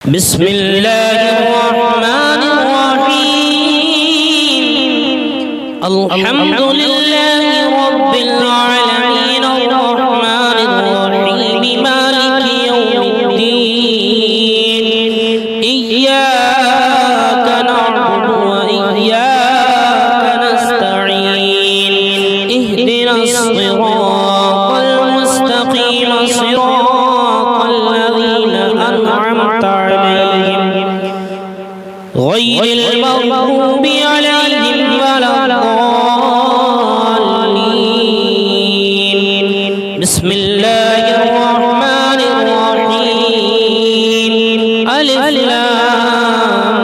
بسم الله الرحمن الرحيم الحمد لله رب العالمين الرحمن الرحيم مالك يوم الدين إياك نعبد وإياك نستعين اهدنا الصراط المستقيم صراط الذين أنعمت عليهم غير المغضوب عليهم ولا الضالين بسم الله الرحمن الرحيم ألف لام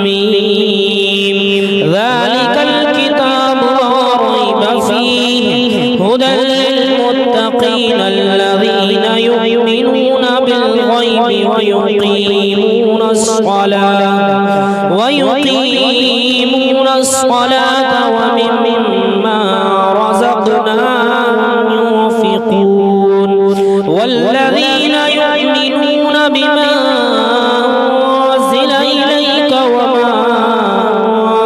ميم ذلك الكتاب لا ريب فيه هدى للمتقين الذين يؤمنون بالغيب ويقيمون الصلاة ومما رزقناهم ينفقون والذين يؤمنون بما أنزل إليك وما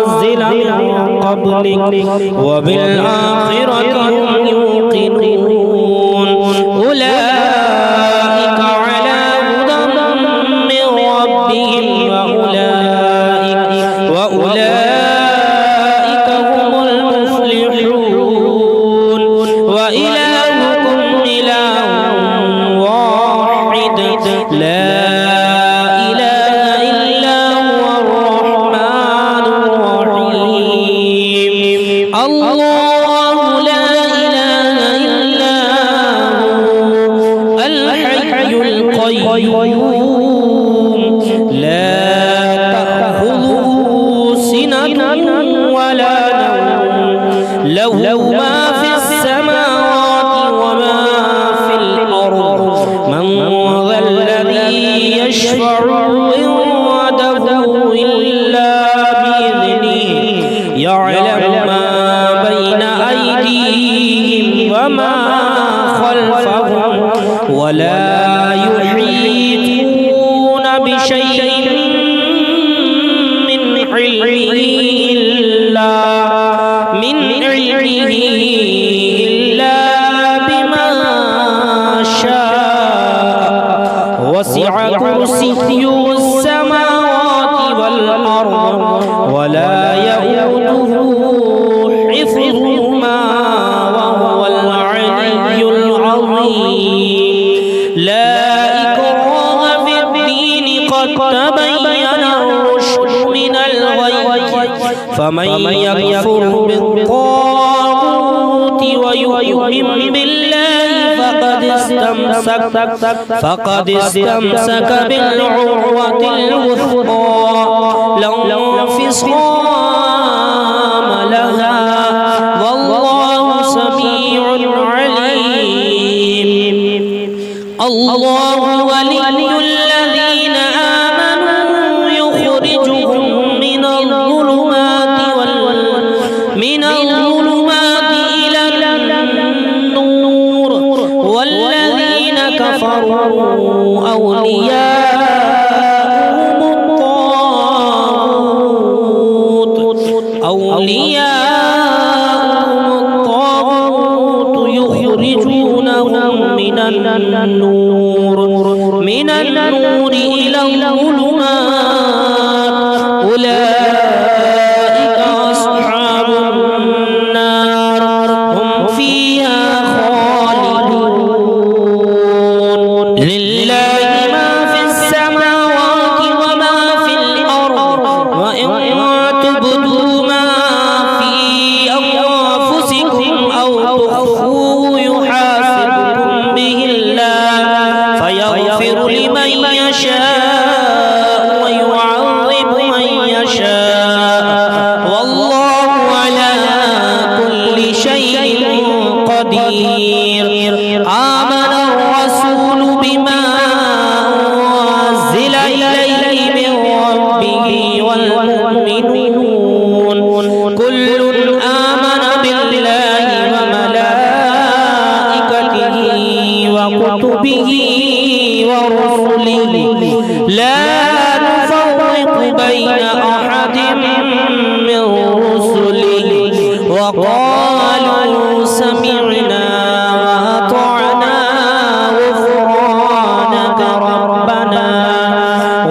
أنزل من قبلك وبالآخرة هم يوقنون أولئك على هدى من ربهم وأولئك هم المفلحون وإلهكم إله واحد لا إله إلا هو الرحمن الرحيم الله لا إله إلا هو الحي القيوم لا تأخذه سنة ولا نوم له ما في السماوات وما في الأرض من ذا الذي يشفع عنده إلا بإذنه يعلم ما بين أيديهم وما خلفهم ولا يحيطون بشيء من علمه إلا بما شاء وسع كرسيه السماوات والأرض ولا يؤوده حفظهما وهو العلي العظيم لا إكراه في الدين قد تبين الرشد من الغي فمن يكفر بالطاغوت ويؤمن بالله فقد استمسك بالعروة الوثقى لا انفصام لها والله سميع عليم الله ولي الذين آمنوا يخرجهم من الظلمات إلى النور والذين كفروا أولياءهم الطاغوت يخرجونهم من النور إلى الظلمات أولئك أصحاب النار هم فيها خالدون لله ما في السماوات وما في الأرض وإن تبدوا ما في أنفسكم أو تخفوه يحاسبكم به الله فيغفر لمن يشاء ويعذب من يشاء والله على كل شيء قدير آمن الرسول بما أنزل إليه من ربه والمؤمنون كل آمن بالله وملائكته وكتبه ورسله لا نفرق بين أحد من رسله وقالوا سمعنا وأطعنا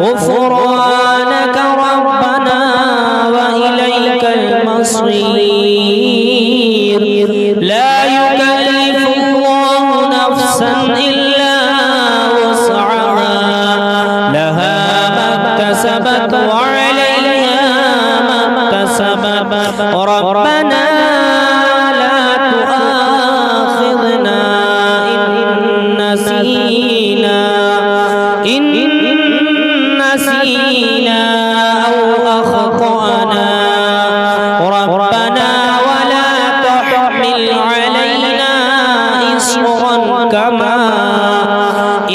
غفرانك ربنا وإليك المصير لا يكلف الله نفسا إلا وسعها لها ما اكتسبت وعليها ما اكتسبت ربنا لا تؤاخذنا إن نسينا أو أخطأنا ربنا ولا تحمل علينا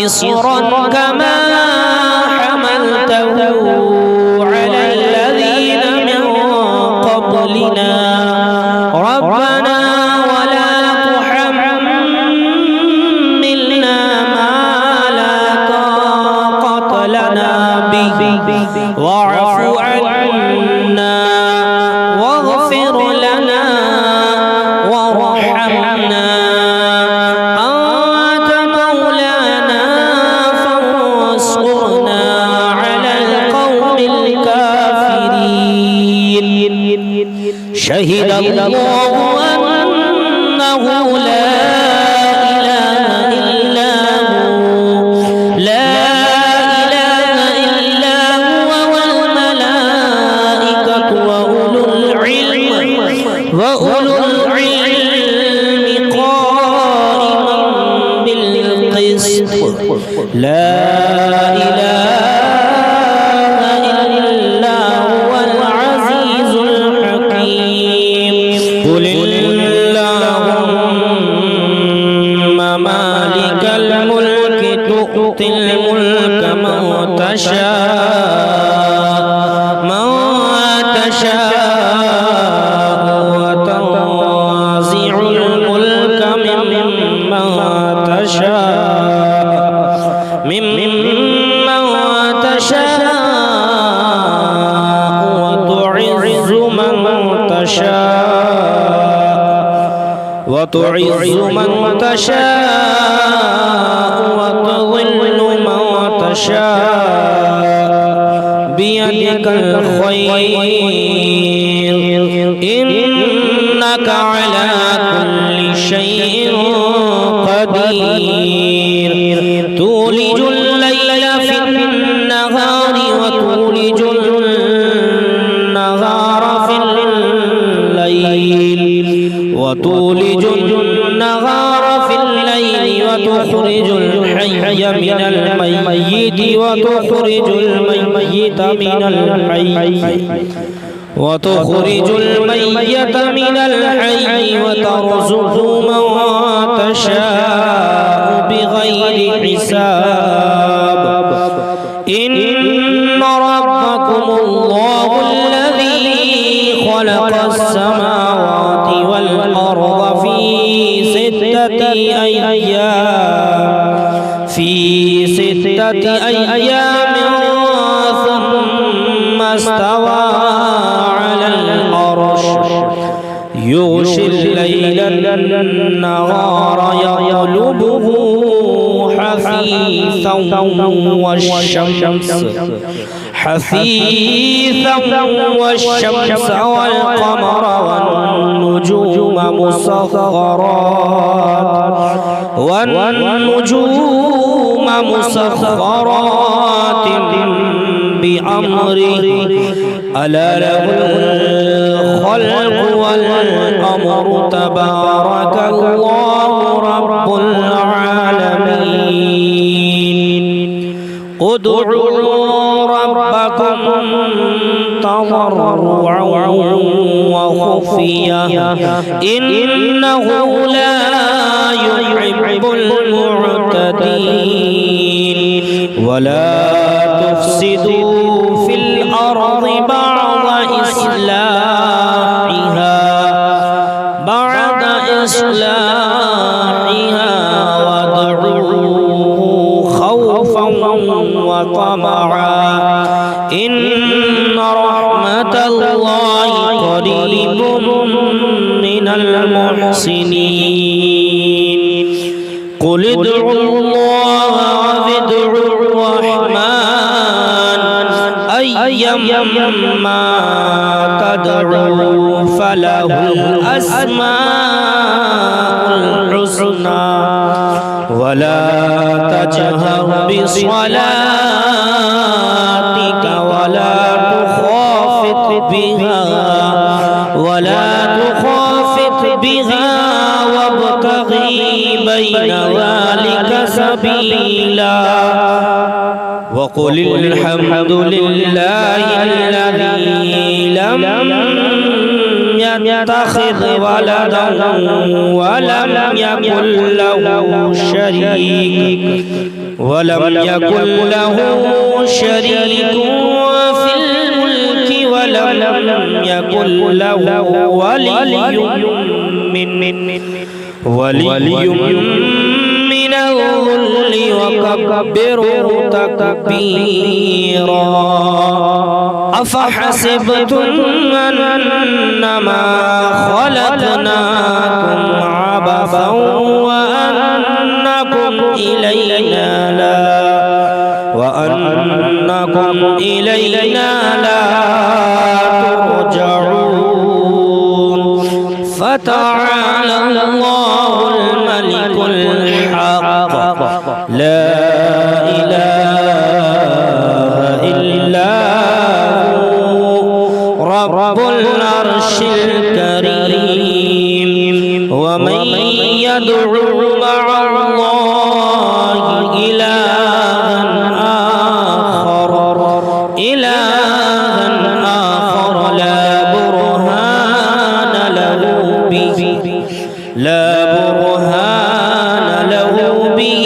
إصرا كما حملته على الذين من قبلنا ربنا ولا تحملنا ما لا طاقة لنا به واعف عنا واغفر لنا وارحمنا أنت مولانا فانصرنا على القوم الكافرين شهد الله أنه لا إله إلا هو والملائكة وأولو العلم قائما بالقسط لا إله إلا هو العزيز الحكيم قل اللهم مالك الملك تؤتي الملك من تشاء وتنزع الملك ممن تشاء وتعز من تشاء وتضل من تشاء بيدك الخير إنك على كل شيء قدير تولج الليل في النهار وتولج النهار في الليل وتخرج الحي من الميت وتخرج الميت من الحي وترزق من تشاء بغير حساب إن ربكم الله الذي خلق السماوات والأرض في ستة أيام ثم استوى على العرش يغشي الليل النهار يطلبه حثيثا والشمس والقمر والنجوم مسخرات بأمره ألا له الخلق والأمر تبارك الله رب العالمين ادعوا ربكم تضرعا وخفيا إنه لا يحب المعتدين ولا تفسدوا في الأرض بعد إصلاحها وادعوه خوفا وطمعا إن رحمة الله قريب من المحسنين قل ادعوا الله وادعوا الرحمن أيما تدعوا فله الأسماء الحسنى ولا تجهر بصلاتك ولا تخافت بها وابتغي بين ذلك سبيلا وقل الحمد لله الذي لم يتخذ ولدا ولم يكن له شريك في الملك ولم يكن له ولي من الذل وكبره تكبيرا أفحسبتم أنما خلقناكم عبثا وأنكم إلينا لا ترجعون فتعالى الله الملك الحق لا إله إلا هو رب العرش الكريم ومن يدعو مع الله إلها آخر لا برهان له به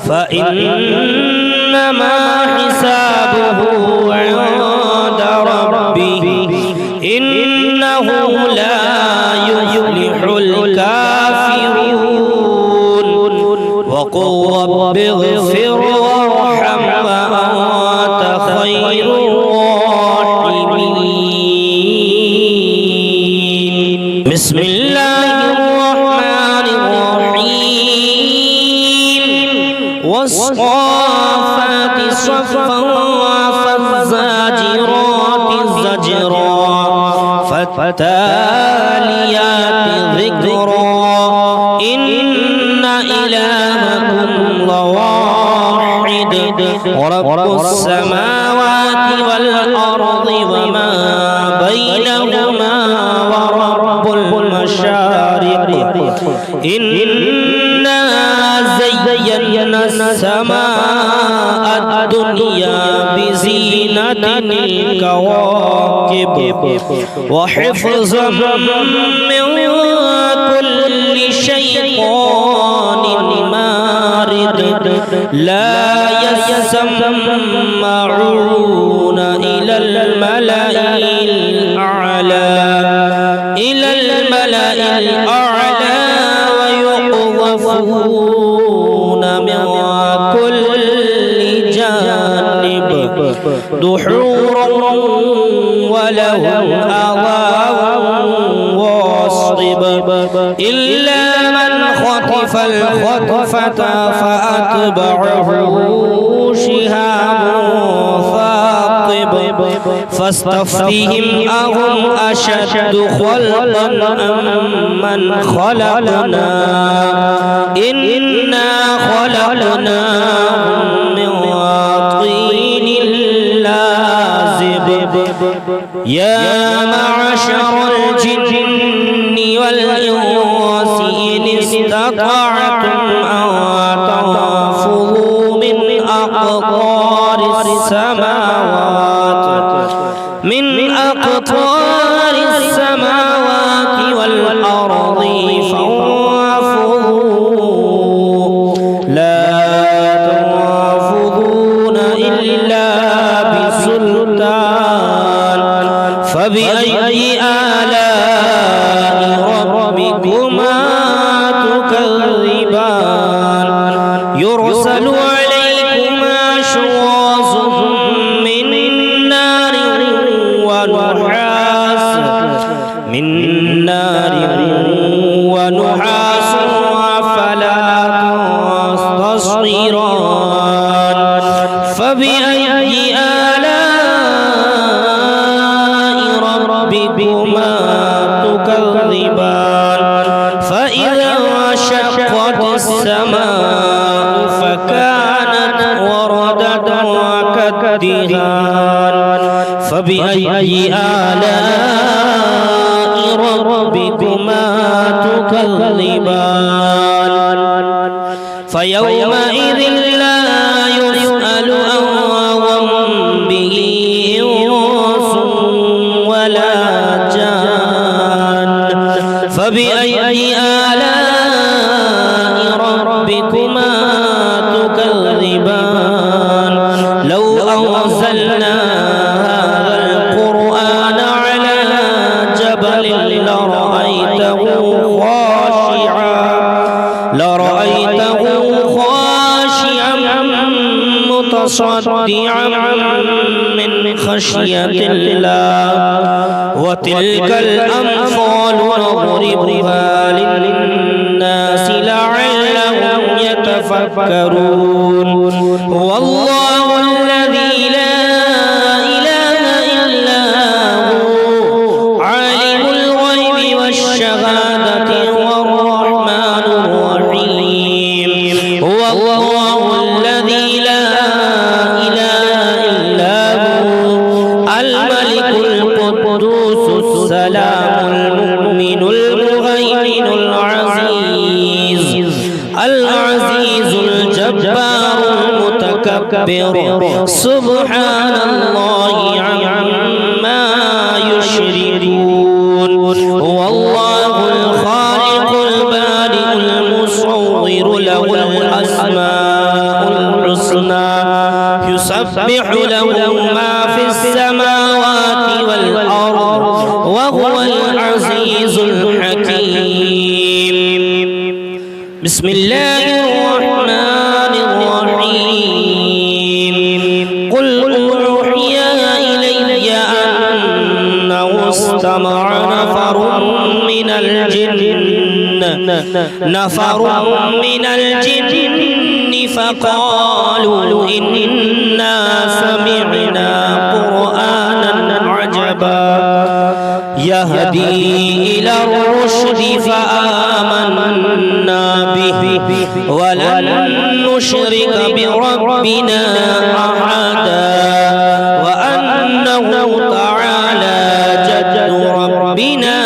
فإنما حسابه عند ربه إنه لا يفلح الكافرون وقل رب اغفر وارحم وأنت خير الراحمين بسم الله الرحمن الرحيم والصافات صفا فالزاجرات زجرا فالتاليات ذكرا إن إلهكم لواحد رب السماوات والأرض وما بينهما ورب المشارق إنا زينا السماء الدنيا بزينة الكواكب وحفظا من كل شيطان مارد لا يسمعون إلى الملأ الأعلى ويقذفون من كل جانب دحورا ولهم عذاب واصب إلا من خطف الخطفة فأتبعه شهاب ثاقب فاستفتهم أهم أشد خلقا أم من خلقنا إنا خلقناهم من طين لازب يا معشر الجن والإنس إن استطعتم أن تنفذوا من أقطار السماوات والأرض فانفذوا لا تنفذون إلا بسلطان فبأي آلاء ربكما تكذبان يرسل عليكما شواظ من نار ونحاس فلا تصطيران فبأي آلاء ربكما تكذبان فإذا انشقت السماء فكانت وردة كالدهان فبأي آلاء ربكما تكذبان فيومئذ لا يسأل عن ذنبه إنس ولا جان فبأي آلاء ربكما تكذبان لو أنزلنا هذا القرآن على جبل لرأيته خاشعا متصدعا من خشية الله وتلك الأمثال نضربها للناس لعلهم يتفكرون هو الله الذي لا إله إلا هو عالم الغيب والشهادة هو الرحمن الرحيم هو الله الذي لا إله إلا هو الملك القدوس السلام المؤمن المهيمن العزيز الجبار المتكبر سبحان الله عما يشركون هو الله الخالق البارئ المصور له الأسماء الحسنى يسبح له ما في السماوات والأرض وهو العزيز الحكيم بسم الله الرحمن الرحيم قل أوحي إلي أنه استمع نفر من الجن فقالوا إنا سمعنا قرآنا عجبا يهدي إلى الرشد فآمنا به ولن نشرك بربنا أحدا وأنه تعالى جد ربنا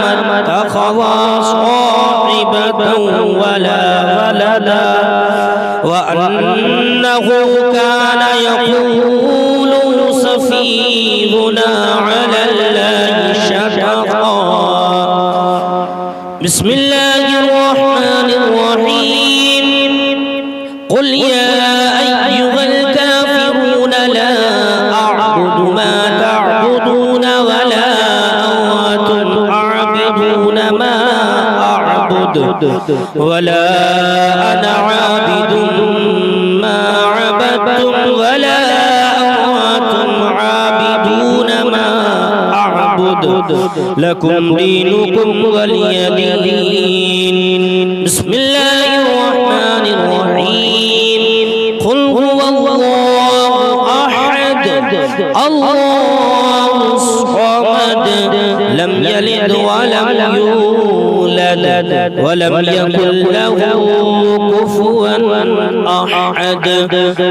ما اتخذ صاحبة ولا ولدا وأنه كان يقول سفيهنا على الله شططا بسم الله الرحمن الرحيم قل يا أيها الكافرون لا أعبد ما تعبدون ولا أنتم عابدون ما أعبد ولا أنا عابد ما عبدتم ولا أنتم عابدون ما أعبد لكم دينكم ولي دين بسم الله الرحمن الرحيم قل هو الله أحد الله الصمد لم يلد ولم يولد ولم يكن له كفوا أحد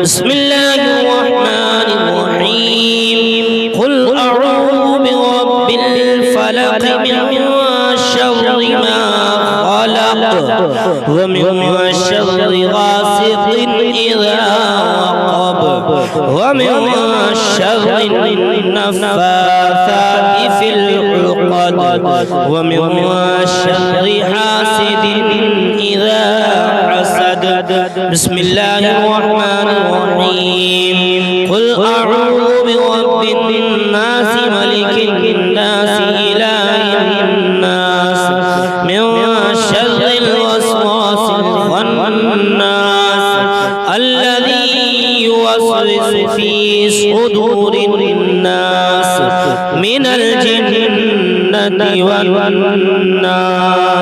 بسم الله الرحمن الرحيم قل أعوذ برب الفلق من شر ما خلق ومن شر غاسق إذا وقب ومن شر النفاثات في العقد ومن شر حاسد إذا حسد بسم الله الرحمن الرحيم قل أعوذ برب الناس ملك الناس إله الناس من شر الوسواس الخناس الذي يوسوس في صدور الناس من الجنة والناس